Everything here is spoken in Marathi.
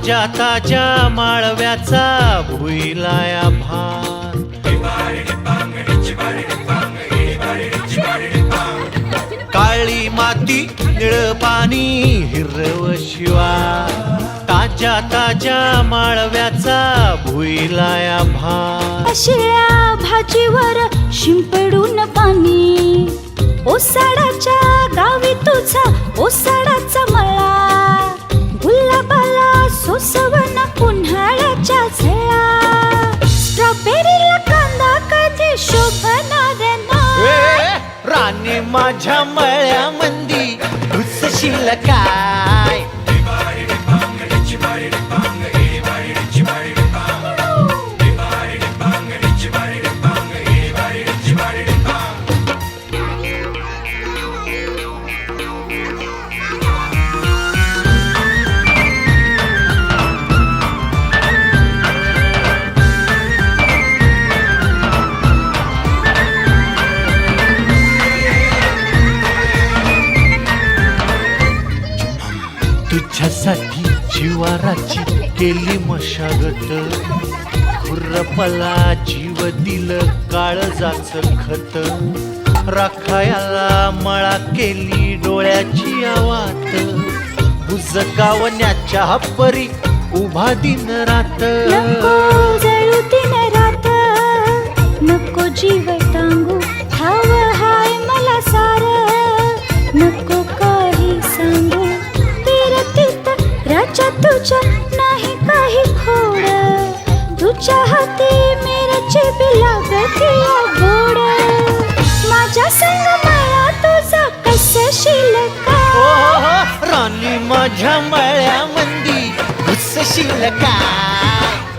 ताज्या ताज्या माळव्याचा भुईलाया भार, काळी माती निळ पाणी हिरव शिवार, ताज्या ताज्या माळव्याचा भुईलाया भार. शिळ्या भाजीवर शिंपडून पाणी, ओसाडाच्या गावी तुझा ओसाडाचा मळा, गुलाबाला सोसवन उन्हाळ्याच्या झळा, स्ट्रॉबेरीला कांदा कधी शोभणार नाही. राणी माझ्या मळ्यामंदी घुसशील काय? तुझ्यासाठी जिवाराची केली मशागत, खुरपला जीव दिल काळजाच खत, राखायला मळा केली डोळ्याची आवात, बुजगावण्याच्या परी उभा दिन रात. नको जळू दिन रात, नको जीव टांगू, हवं हाय मला सार, नको काही सांगू, फिरतीत राजा तुझ्या नाही काही खोड, तुझ्या हाती मिरची बिलागती गोड, माझ्या संग माया तुझा कसशील काय? राणी माझ्या मळ्यामंदी घुसशील काय?